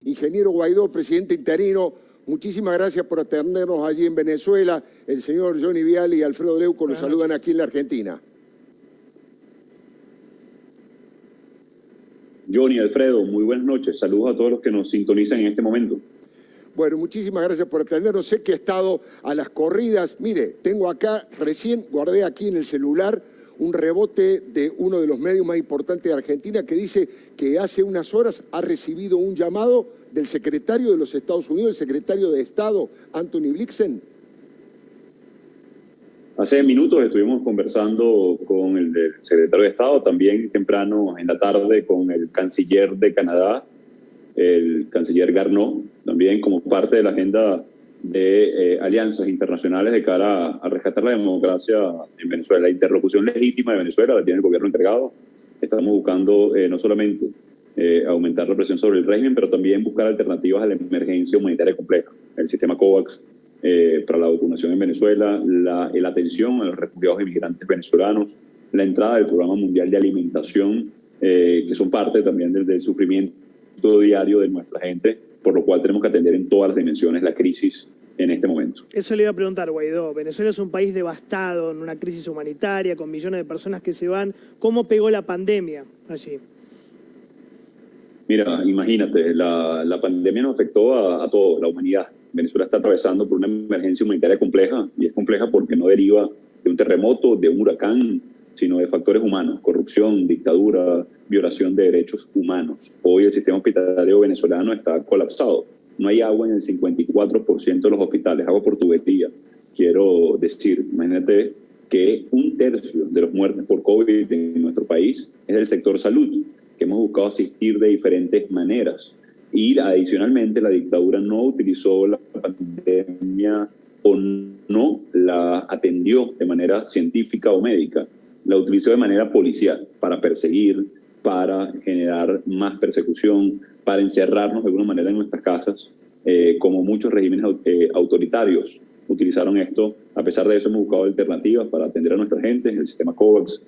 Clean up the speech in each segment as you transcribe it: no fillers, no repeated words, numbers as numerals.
Ingeniero Guaidó, presidente interino, muchísimas gracias por atendernos allí en Venezuela. El señor Johnny Viale y Alfredo Leuco los saludan aquí en la Argentina. Johnny, Alfredo, muy buenas noches. Saludos a todos los que nos sintonizan en este momento. Bueno, muchísimas gracias por atendernos. Sé que he estado a las corridas. Mire, tengo acá, recién guardé aquí en el celular un rebote de uno de los medios más importantes de Argentina que dice que hace unas horas ha recibido un llamado del secretario de los Estados Unidos, el secretario de Estado, Anthony Blinken. Hace minutos estuvimos conversando con el del secretario de Estado, también temprano en la tarde con el canciller de Canadá, el canciller Garneau, también como parte de la agenda de alianzas internacionales de cara a rescatar la democracia en Venezuela. La interlocución legítima de Venezuela la tiene el gobierno encargado. Estamos buscando no solamente aumentar la presión sobre el régimen, pero también buscar alternativas a la emergencia humanitaria compleja. El sistema COVAX para la vacunación en Venezuela, la atención a los refugiados y migrantes venezolanos, la entrada del Programa Mundial de Alimentación, que son parte también del sufrimiento diario de nuestra gente, por lo cual tenemos que atender en todas las dimensiones la crisis en este momento. Eso le iba a preguntar, Guaidó. Venezuela es un país devastado, en una crisis humanitaria, con millones de personas que se van. ¿Cómo pegó la pandemia allí? Mira, imagínate, la pandemia nos afectó a toda la humanidad. Venezuela está atravesando por una emergencia humanitaria compleja, y es compleja porque no deriva de un terremoto, de un huracán, sino de factores humanos: corrupción, dictadura, violación de derechos humanos. Hoy el sistema hospitalario venezolano está colapsado. No hay agua en el 54% de los hospitales, agua por tubería. Quiero decir, imagínate que 1/3 de los muertes por COVID en nuestro país es del sector salud, que hemos buscado asistir de diferentes maneras. Y adicionalmente la dictadura no utilizó la pandemia o no la atendió de manera científica o médica. La utilizó de manera policial para perseguir, para generar más persecución, para encerrarnos de alguna manera en nuestras casas, como muchos regímenes autoritarios utilizaron esto. A pesar de eso hemos buscado alternativas para atender a nuestra gente, el sistema COVAX,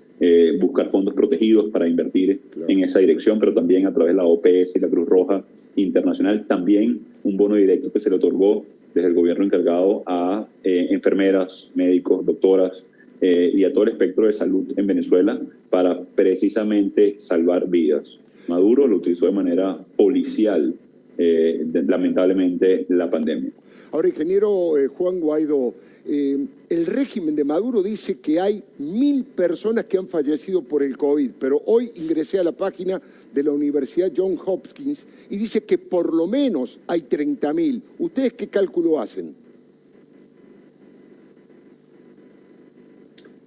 buscar fondos protegidos para invertir en esa dirección, pero también a través de la OPS y la Cruz Roja Internacional, también un bono directo que se le otorgó desde el gobierno encargado a enfermeras, médicos, doctoras, y a todo el espectro de salud en Venezuela para precisamente salvar vidas. Maduro lo utilizó de manera policial, lamentablemente, la pandemia. Ahora, ingeniero Juan Guaidó, el régimen de Maduro dice que hay 1000 personas que han fallecido por el COVID, pero hoy ingresé a la página de la Universidad Johns Hopkins y dice que por lo menos hay 30.000. ¿Ustedes qué cálculo hacen?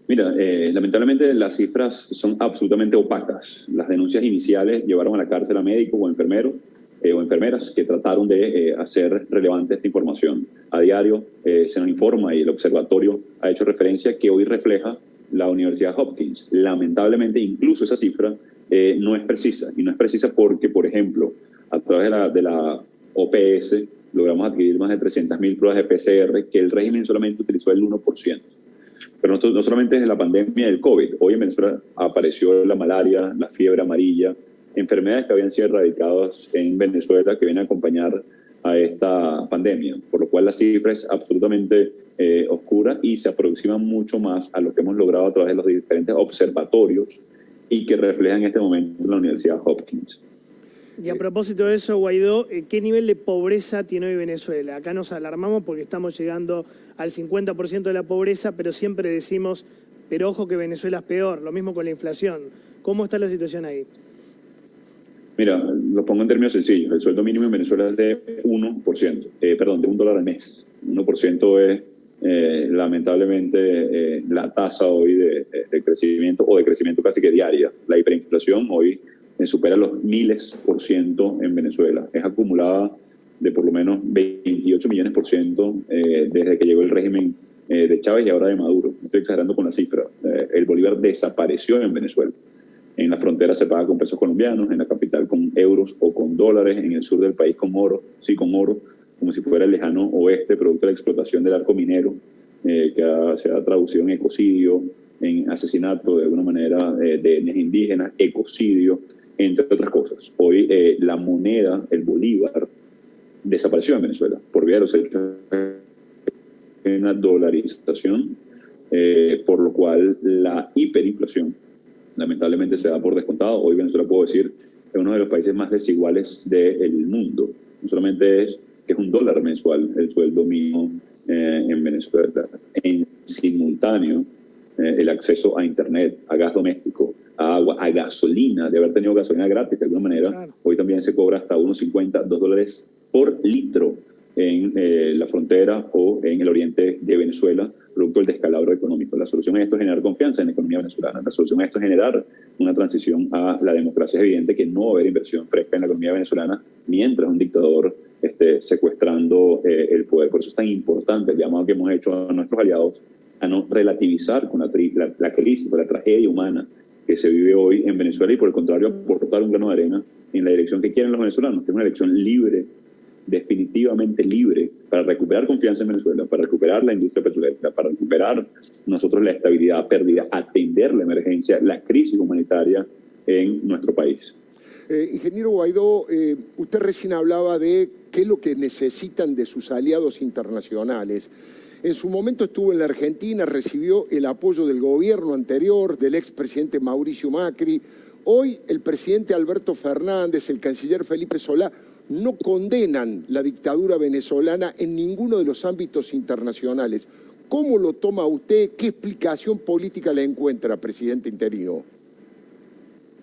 Mira, lamentablemente las cifras son absolutamente opacas. Las denuncias iniciales llevaron a la cárcel a médicos o enfermeros o enfermeras que trataron de hacer relevante esta información. A diario se nos informa, y el observatorio ha hecho referencia, que hoy refleja la Universidad Hopkins. Lamentablemente, incluso esa cifra no es precisa. Y no es precisa porque, por ejemplo, a través de la OPS logramos adquirir más de 300.000 pruebas de PCR, que el régimen solamente utilizó el 1%. Pero no solamente es la pandemia del COVID. Hoy en Venezuela apareció la malaria, la fiebre amarilla, enfermedades que habían sido erradicadas en Venezuela que vienen a acompañar a esta pandemia, por lo cual la cifra es absolutamente oscura y se aproxima mucho más a lo que hemos logrado a través de los diferentes observatorios y que reflejan en este momento la Universidad Hopkins. Y a propósito de eso, Guaidó, ¿qué nivel de pobreza tiene hoy Venezuela? Acá nos alarmamos porque estamos llegando al 50% de la pobreza, pero siempre decimos, pero ojo que Venezuela es peor, lo mismo con la inflación. ¿Cómo está la situación ahí? Mira, lo pongo en términos sencillos. El sueldo mínimo en Venezuela es de 1%, de $1 al mes. 1% es lamentablemente la tasa hoy de crecimiento, o de crecimiento casi que diaria. La hiperinflación hoy supera los miles % en Venezuela. Es acumulada de por lo menos 28 millones % desde que llegó el régimen de Chávez y ahora de Maduro. Estoy exagerando con la cifra. El bolívar desapareció en Venezuela. En la frontera se paga con pesos colombianos, en la capital con euros o con dólares, en el sur del país con oro, sí, con oro, como si fuera el lejano oeste, producto de la explotación del arco minero, que se ha traducido en ecocidio, en asesinato de alguna manera de etnias indígenas, ecocidio, entre otras cosas. Hoy la moneda, el bolívar, desapareció en Venezuela por vía de los hechos de una dolarización, por lo cual la hiperinflación lamentablemente se da por descontado. Hoy Venezuela, puedo decir, es uno de los países más desiguales del mundo. No solamente es que es $1 mensual el sueldo mínimo en Venezuela, en simultáneo el acceso a internet, a gas doméstico, a agua, a gasolina, de haber tenido gasolina gratis de alguna manera, claro. Hoy también se cobra hasta $1.50, $2 por litro en la frontera o en el oriente de Venezuela, producto del descalabro económico. La solución a esto es generar confianza en la economía venezolana. La solución a esto es generar una transición a la democracia. Es evidente que no va a haber inversión fresca en la economía venezolana mientras un dictador esté secuestrando el poder. Por eso es tan importante el llamado que hemos hecho a nuestros aliados a no relativizar con la crisis, con la tragedia humana que se vive hoy en Venezuela y, por el contrario, aportar un grano de arena en la dirección que quieren los venezolanos, que es una elección libre, definitivamente libre, para recuperar confianza en Venezuela, para recuperar la industria petrolera, para recuperar nosotros la estabilidad perdida, atender la emergencia, la crisis humanitaria en nuestro país. Ingeniero Guaidó, usted recién hablaba de qué es lo que necesitan de sus aliados internacionales. En su momento estuvo en la Argentina, recibió el apoyo del gobierno anterior, del expresidente Mauricio Macri. Hoy el presidente Alberto Fernández, el canciller Felipe Solá, no condenan la dictadura venezolana en ninguno de los ámbitos internacionales. ¿Cómo lo toma usted? ¿Qué explicación política le encuentra, presidente interino?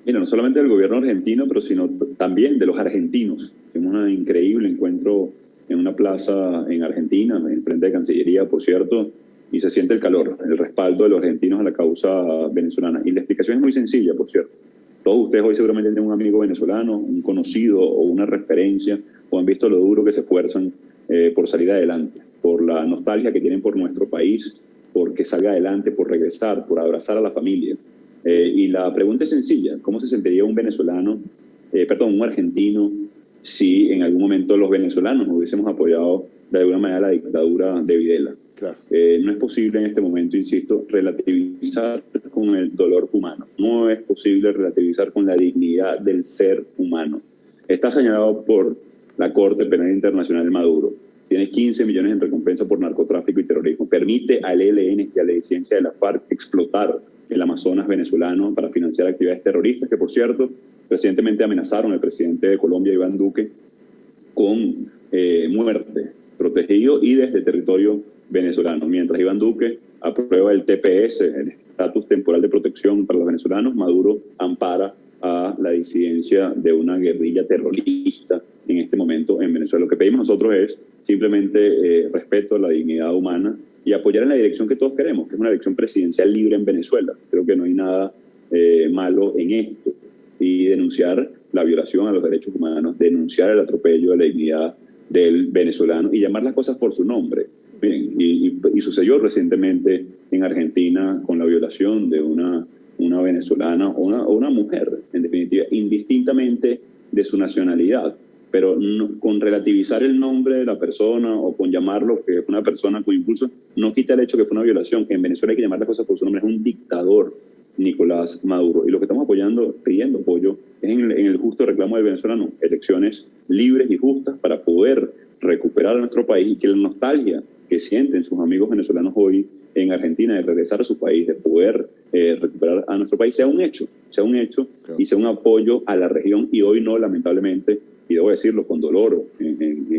Mira, no solamente del gobierno argentino, pero sino también de los argentinos. Tuvimos un increíble encuentro en una plaza en Argentina, en frente de Cancillería, por cierto, y se siente el calor, el respaldo de los argentinos a la causa venezolana. Y la explicación es muy sencilla, por cierto. Todos ustedes hoy seguramente tienen un amigo venezolano, un conocido o una referencia, o han visto lo duro que se esfuerzan por salir adelante, por la nostalgia que tienen por nuestro país, por que salga adelante, por regresar, por abrazar a la familia. Y la pregunta es sencilla: ¿cómo se sentiría un un argentino, si en algún momento los venezolanos hubiésemos apoyado de alguna manera la dictadura de Videla? Claro. No es posible en este momento, insisto, relativizar con el dolor humano. No es posible relativizar con la dignidad del ser humano. Está señalado por la Corte Penal Internacional de Maduro. Tiene 15 millones en recompensa por narcotráfico y terrorismo. Permite al ELN y a la disidencia de la FARC explotar el Amazonas venezolano para financiar actividades terroristas, que por cierto, recientemente amenazaron al presidente de Colombia, Iván Duque, con muerte, protegido y desde territorio venezolano. Mientras Iván Duque aprueba el TPS, el estatus temporal de protección para los venezolanos, Maduro ampara a la disidencia de una guerrilla terrorista en este momento en Venezuela. Lo que pedimos nosotros es simplemente respeto a la dignidad humana y apoyar en la dirección que todos queremos, que es una elección presidencial libre en Venezuela. Creo que no hay nada malo en esto. Y denunciar la violación a los derechos humanos, denunciar el atropello a la dignidad del venezolano y llamar las cosas por su nombre. Miren, y sucedió recientemente en Argentina con la violación de una venezolana o una mujer, en definitiva, indistintamente de su nacionalidad, pero no, con relativizar el nombre de la persona o con llamarlo que es una persona con impulso, no quita el hecho que fue una violación. En Venezuela hay que llamar las cosas por su nombre. Es un dictador, Nicolás Maduro. Y lo que estamos pidiendo apoyo, es en el justo reclamo del venezolano: elecciones libres y justas para poder recuperar a nuestro país, y que la nostalgia que sienten sus amigos venezolanos hoy en Argentina de regresar a su país, de poder recuperar a nuestro país, sea un hecho claro. Y sea un apoyo a la región. Y hoy no, lamentablemente, y debo decirlo con dolor,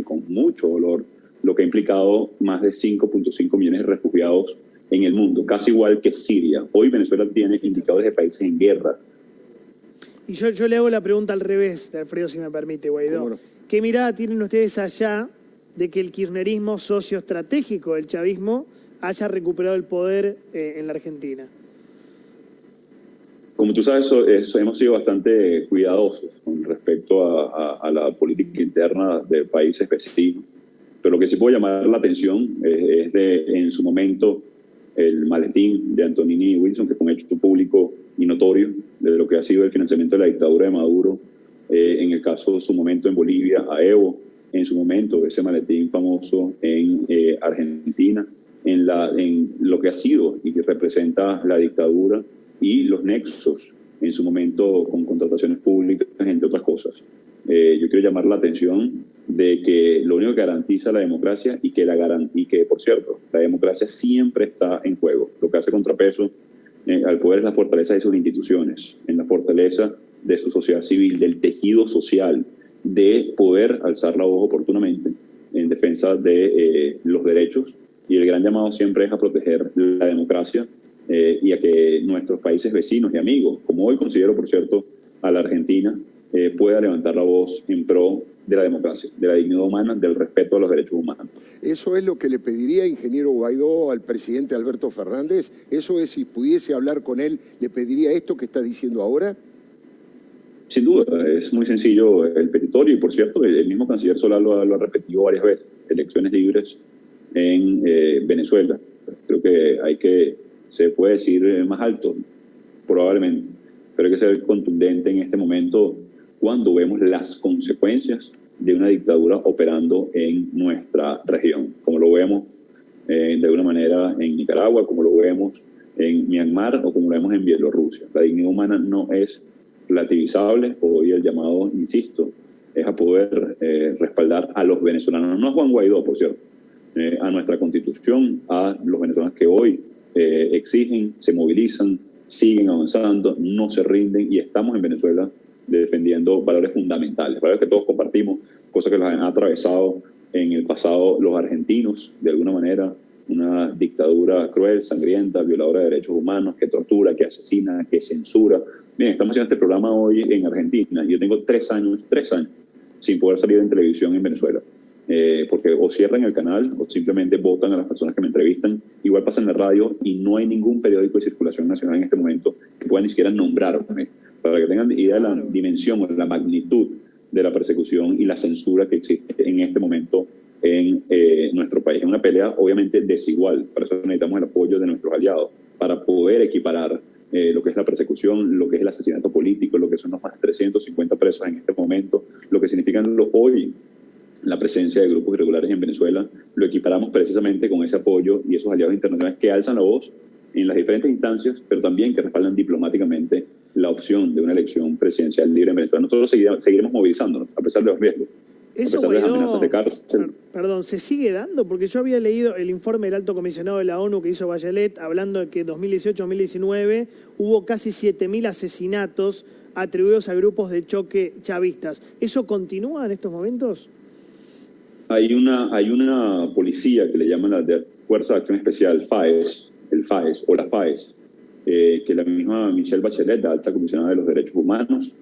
con mucho dolor, lo que ha implicado más de 5.5 millones de refugiados en el mundo, casi igual que Siria. Hoy Venezuela tiene indicadores de países en guerra. Y yo le hago la pregunta al revés, Alfredo, si me permite, Guaidó. Bueno. ¿Qué mirada tienen ustedes allá de que el kirchnerismo, socio estratégico del chavismo, haya recuperado el poder en la Argentina? Como tú sabes, hemos sido bastante cuidadosos con respecto a la política interna de países vecinos, pero lo que sí puedo llamar la atención es en su momento, el maletín de Antonini y Wilson, que fue un hecho público y notorio de lo que ha sido el financiamiento de la dictadura de Maduro, en el caso de su momento en Bolivia, a Evo, en su momento ese maletín famoso en Argentina, en lo que ha sido y que representa la dictadura y los nexos en su momento con contrataciones públicas, entre otras cosas. Yo quiero llamar la atención de que lo único que garantiza la democracia y que, por cierto, la democracia siempre está en juego. Lo que hace contrapeso al poder es la fortaleza de sus instituciones, en la fortaleza de su sociedad civil, del tejido social, de poder alzar la voz oportunamente en defensa de los derechos. Y el gran llamado siempre es a proteger la democracia y a que nuestros países vecinos y amigos, como hoy considero, por cierto, a la Argentina, pueda levantar la voz en pro de la democracia, de la dignidad humana, del respeto a los derechos humanos. Eso es lo que le pediría, ingeniero Guaidó, al presidente Alberto Fernández. Eso es, si pudiese hablar con él, ¿le pediría esto que está diciendo ahora? Sin duda, es muy sencillo el petitorio y, por cierto, el mismo canciller Solá lo ha repetido varias veces: elecciones libres en Venezuela. Creo que se puede decir más alto, probablemente, pero hay que ser contundente en este momento cuando vemos las consecuencias de una dictadura operando en nuestra región, como lo vemos de alguna manera en Nicaragua, como lo vemos en Myanmar o como lo vemos en Bielorrusia. La dignidad humana no es relativizable. Hoy el llamado, insisto, es a poder respaldar a los venezolanos, no a Juan Guaidó, por cierto, a nuestra Constitución, a los venezolanos que hoy exigen, se movilizan, siguen avanzando, no se rinden, y estamos en Venezuela defendiendo valores fundamentales, valores que todos compartimos, cosas que los han atravesado en el pasado los argentinos, de alguna manera, una dictadura cruel, sangrienta, violadora de derechos humanos, que tortura, que asesina, que censura. Bien, estamos haciendo este programa hoy en Argentina. Yo tengo 3 años sin poder salir en televisión en Venezuela, porque o cierran el canal o simplemente votan a las personas que me entrevistan. Igual pasa en la radio y no hay ningún periódico de circulación nacional en este momento que pueda ni siquiera nombrarme, para que tengan idea de la dimensión o la magnitud de la persecución y la censura que existe en este momento en nuestro país. Es una pelea obviamente desigual, para eso necesitamos el apoyo de nuestros aliados, para poder equiparar lo que es la persecución, lo que es el asesinato político, lo que son los más de 350 presos en este momento, lo que significan hoy la presencia de grupos irregulares en Venezuela. Lo equiparamos precisamente con ese apoyo y esos aliados internacionales que alzan la voz en las diferentes instancias, pero también que respaldan diplomáticamente la opción de una elección presidencial libre en Venezuela. Nosotros seguiremos movilizándonos a pesar de los riesgos, a pesar de las amenazas de cárcel. Perdón, ¿se sigue dando? Porque yo había leído el informe del alto comisionado de la ONU que hizo Bachelet, hablando de que 2018-2019 hubo casi 7.000 asesinatos atribuidos a grupos de choque chavistas. ¿Eso continúa en estos momentos? Hay una policía que le llaman la Fuerza de Acción Especial, FAES, el FAES o la FAES, que la misma Michelle Bachelet, la alta comisionada de los derechos humanos,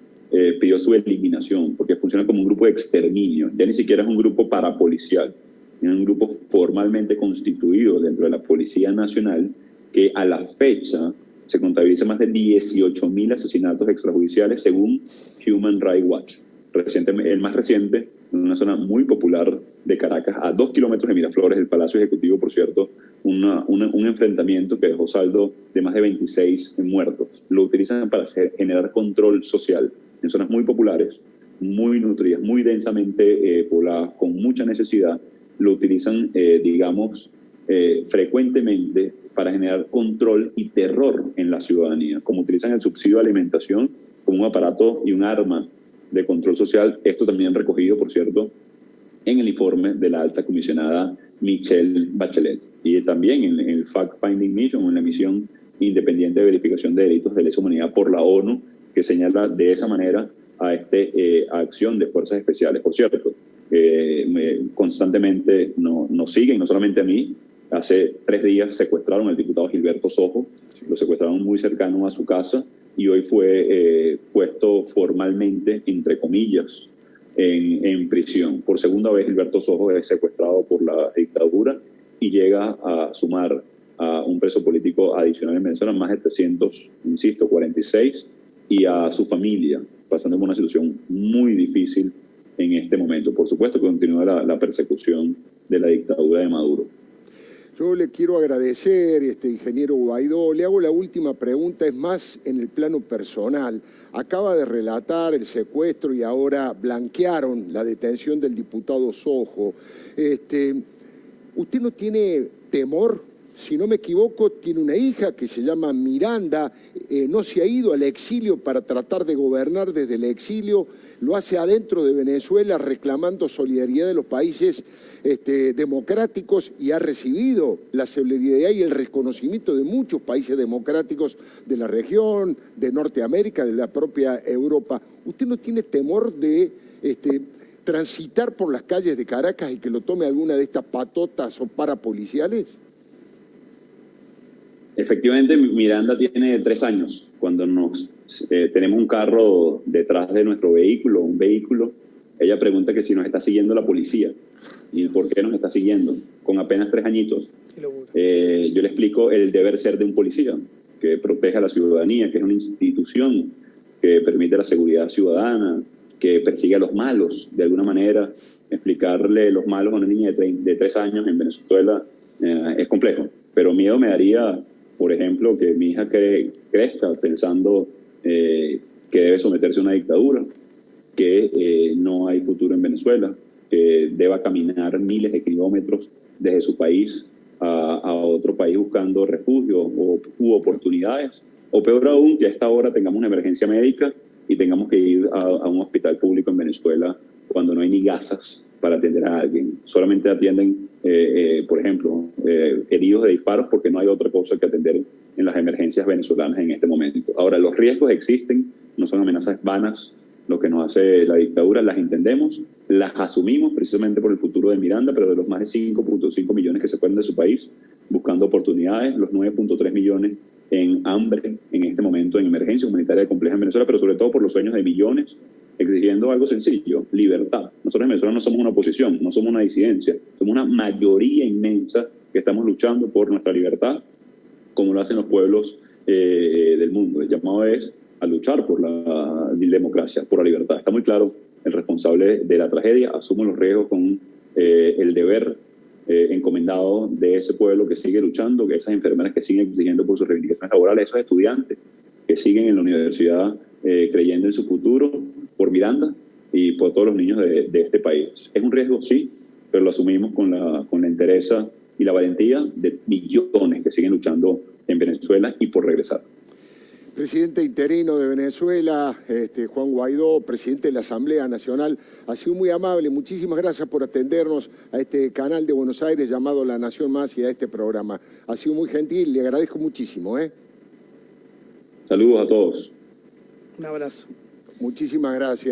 pidió su eliminación porque funciona como un grupo de exterminio. Ya ni siquiera es un grupo parapolicial, es un grupo formalmente constituido dentro de la Policía Nacional, que a la fecha se contabiliza más de 18.000 asesinatos extrajudiciales según Human Rights Watch. El más reciente, en una zona muy popular de Caracas, a 2 kilómetros de Miraflores, el Palacio Ejecutivo, por cierto, un enfrentamiento que dejó saldo de más de 26 muertos. Lo utilizan para generar control social en zonas muy populares, muy nutridas, muy densamente pobladas, con mucha necesidad. Lo utilizan, frecuentemente para generar control y terror en la ciudadanía, como utilizan el subsidio de alimentación como un aparato y un arma de control social. Esto también recogido, por cierto, en el informe de la alta comisionada Michelle Bachelet, y también en el Fact-Finding Mission, en la misión independiente de verificación de delitos de lesa humanidad por la ONU, que señala de esa manera a acción de fuerzas especiales. Por cierto, constantemente nos siguen, no solamente a mí. Hace 3 días secuestraron al diputado Gilberto Sojo, lo secuestraron muy cercano a su casa, y hoy fue puesto formalmente, entre comillas, en prisión. Por segunda vez Gilberto Sojo es secuestrado por la dictadura y llega a sumar a un preso político adicional en Venezuela, más de 346, y a su familia, pasando por una situación muy difícil en este momento. Por supuesto que continúa la persecución de la dictadura de Maduro. Yo le quiero agradecer, ingeniero Guaidó. Le hago la última pregunta, es más en el plano personal. Acaba de relatar el secuestro y ahora blanquearon la detención del diputado Sojo. ¿Usted no tiene temor si no me equivoco, tiene una hija que se llama Miranda, no se ha ido al exilio para tratar de gobernar desde el exilio, lo hace adentro de Venezuela reclamando solidaridad de los países democráticos y ha recibido la solidaridad y el reconocimiento de muchos países democráticos de la región, de Norteamérica, de la propia Europa. ¿Usted no tiene temor de transitar por las calles de Caracas y que lo tome alguna de estas patotas o parapoliciales? Efectivamente, Miranda tiene 3 años. Cuando tenemos un carro detrás de nuestro vehículo, ella pregunta que si nos está siguiendo la policía y por qué nos está siguiendo, con apenas 3 añitos. Yo le explico el deber ser de un policía, que protege a la ciudadanía, que es una institución que permite la seguridad ciudadana, que persigue a los malos, de alguna manera. Explicarle los malos a una niña de 3 años en Venezuela es complejo, pero miedo me daría, por ejemplo, que mi hija crezca pensando que debe someterse a una dictadura, que no hay futuro en Venezuela, que deba caminar miles de kilómetros desde su país a otro país buscando refugio u oportunidades, o peor aún, que a esta hora tengamos una emergencia médica y tengamos que ir a un hospital público en Venezuela cuando no hay ni gasas para atender a alguien. Solamente atienden, por ejemplo, heridos de disparos porque no hay otra cosa que atender en las emergencias venezolanas en este momento. Ahora, los riesgos existen, no son amenazas vanas. Lo que nos hace la dictadura, las entendemos, las asumimos precisamente por el futuro de Miranda, pero de los más de 5.5 millones que se fueron de su país buscando oportunidades, los 9.3 millones en hambre en este momento, en emergencia humanitaria compleja en Venezuela, pero sobre todo por los sueños de millones exigiendo algo sencillo: libertad. Nosotros en Venezuela no somos una oposición, no somos una disidencia, somos una mayoría inmensa que estamos luchando por nuestra libertad, como lo hacen los pueblos del mundo. El llamado es a luchar por la democracia, por la libertad. Está muy claro, el responsable de la tragedia asume los riesgos con el deber encomendado de ese pueblo que sigue luchando, que esas enfermeras que siguen exigiendo por sus reivindicaciones laborales, esos estudiantes que siguen en la universidad creyendo en su futuro por Miranda y por todos los niños de este país. Es un riesgo, sí, pero lo asumimos con la entereza y la valentía de millones que siguen luchando en Venezuela y por regresar. Presidente interino de Venezuela, Juan Guaidó, presidente de la Asamblea Nacional, ha sido muy amable. Muchísimas gracias por atendernos a este canal de Buenos Aires llamado La Nación Más y a este programa. Ha sido muy gentil, le agradezco muchísimo. Saludos a todos. Un abrazo. Muchísimas gracias.